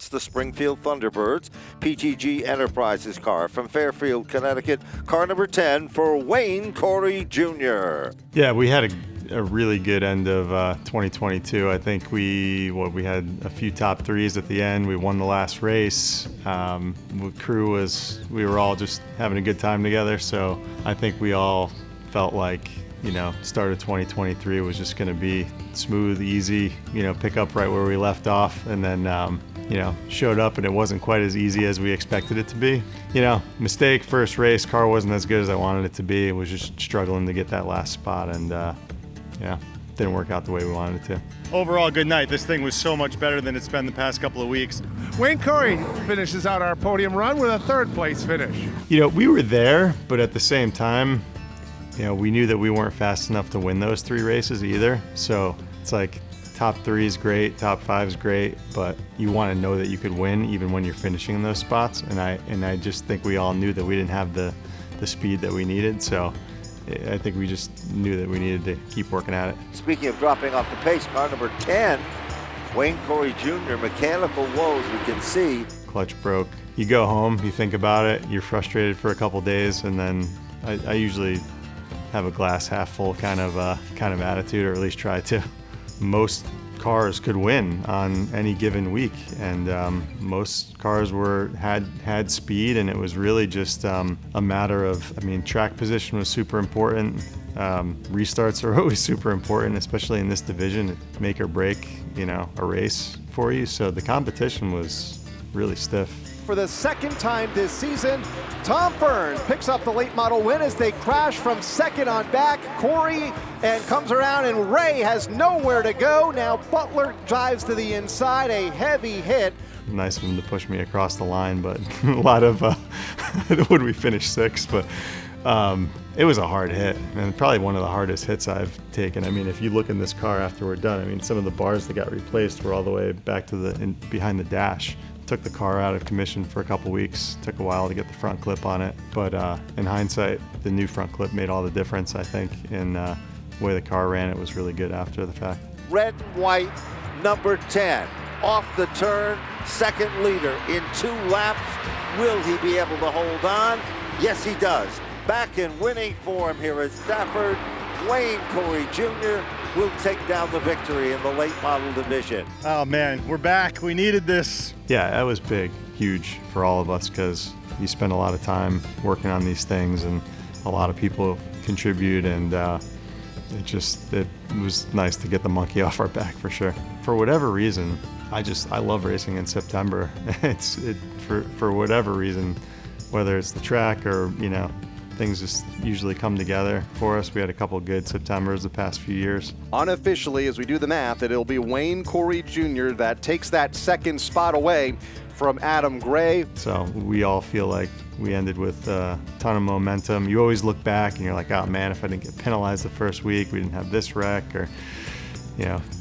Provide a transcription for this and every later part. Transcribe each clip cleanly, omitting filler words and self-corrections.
It's the Springfield Thunderbirds PTG Enterprises car from Fairfield, Connecticut. Car number 10 for Wayne Coury Jr. Yeah, we had a really good end of 2022. I think we had a few top threes at the end. We won the last race. Crew we were all just having a good time together. So I think we all felt like, start of 2023 was just going to be smooth, easy, pick up right where we left off. And then, showed up and it wasn't quite as easy as we expected it to be. Mistake, first race, car wasn't as good as I wanted it to be. It was just struggling to get that last spot and, didn't work out the way we wanted it to. Overall, good night. This thing was so much better than it's been the past couple of weeks. Wayne Coury finishes out our podium run with a third place finish. We were there, but at the same time, we knew that we weren't fast enough to win those three races either. So it's like top three is great, top five is great, but you want to know that you could win even when you're finishing in those spots. And I just think we all knew that we didn't have the speed that we needed. So I think we just knew that we needed to keep working at it. Speaking of dropping off the pace, car number 10, Wayne Coury Jr., mechanical woes we can see. Clutch broke. You go home, you think about it, you're frustrated for a couple days, and then I usually have a glass half full kind of attitude, or at least try to. Most cars could win on any given week, and most cars had speed, and it was really just a matter of, track position was super important. Restarts are always super important, especially in this division, make or break, a race for you. So the competition was really stiff. For the second time this season, Tom Fern picks up the late model win as they crash from second on back. Coury and comes around, and Ray has nowhere to go. Now Butler drives to the inside, a heavy hit. Nice of him to push me across the line, but a lot of, would we finish sixth? But it was a hard hit, and probably one of the hardest hits I've taken. If you look in this car after we're done, some of the bars that got replaced were all the way back to behind the dash. Took the car out of commission for a couple weeks. Took a while to get the front clip on it, but in hindsight, the new front clip made all the difference. I think in the way the car ran, it was really good after the fact. Red and white, number 10, off the turn, second leader in 2 laps. Will he be able to hold on? Yes, he does. Back in winning form here at Stafford, Wayne Coury Jr. will take down the victory in the late model division. Oh man, we're back. We needed this. Yeah, that was big, huge for all of us, because you spend a lot of time working on these things, and a lot of people contribute, and it was nice to get the monkey off our back for sure. For whatever reason, I love racing in September. For whatever reason, whether it's the track or things just usually come together for us. We had a couple good Septembers the past few years. Unofficially, as we do the math, it'll be Wayne Coury Jr. that takes that second spot away from Adam Gray. So we all feel like we ended with a ton of momentum. You always look back and you're like, oh man, if I didn't get penalized the first week, we didn't have this wreck, or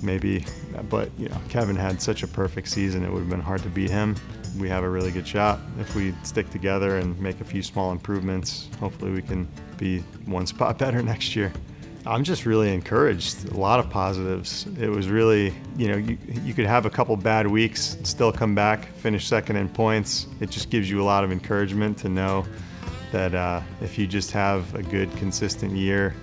maybe, but Kevin had such a perfect season, it would have been hard to beat him. We have a really good shot if we stick together and make a few small improvements. Hopefully we can be one spot better next year. I'm just really encouraged. A lot of positives. It was really, you could have a couple bad weeks, still come back, finish second in points. It just gives you a lot of encouragement to know that if you just have a good, consistent year,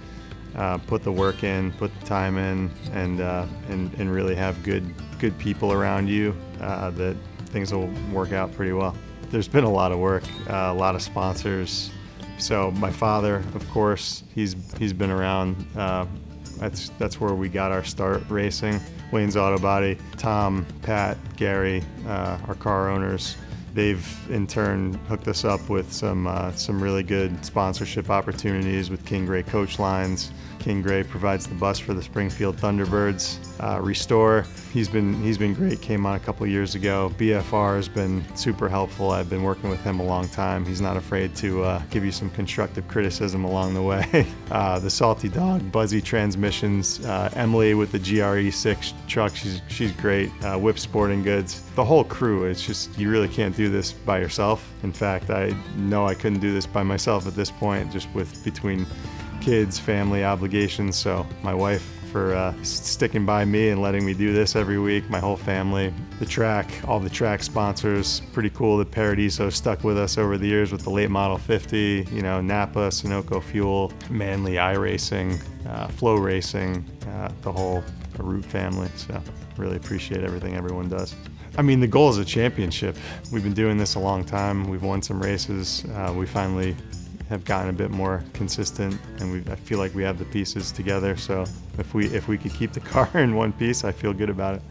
put the work in, put the time in, and really have good people around you, that things will work out pretty well. There's been a lot of work, a lot of sponsors. So my father, of course, he's been around. That's where we got our start racing. Wayne's Auto Body, Tom, Pat, Gary, our car owners. They've in turn hooked us up with some really good sponsorship opportunities with King Gray Coach Lines. King Gray provides the bus for the Springfield Thunderbirds. Restore, he's been great. Came on a couple years ago. BFR has been super helpful. I've been working with him a long time. He's not afraid to give you some constructive criticism along the way. The Salty Dog, Buzzy Transmissions, Emily with the GRE6 truck. She's great. Whip Sporting Goods. The whole crew. It's just, you really can't do this by yourself. In fact, I know I couldn't do this by myself at this point, just between kids, family obligations. So my wife for sticking by me and letting me do this every week, my whole family. The track, all the track sponsors, pretty cool that Paradiso stuck with us over the years with the late model 50, you know, Napa, Sunoco Fuel, Manly iRacing, Flow Racing, the whole Root family. So really appreciate everything everyone does. I mean, the goal is a championship. We've been doing this a long time. We've won some races. We finally have gotten a bit more consistent, and I feel like we have the pieces together. So if we could keep the car in one piece, I feel good about it.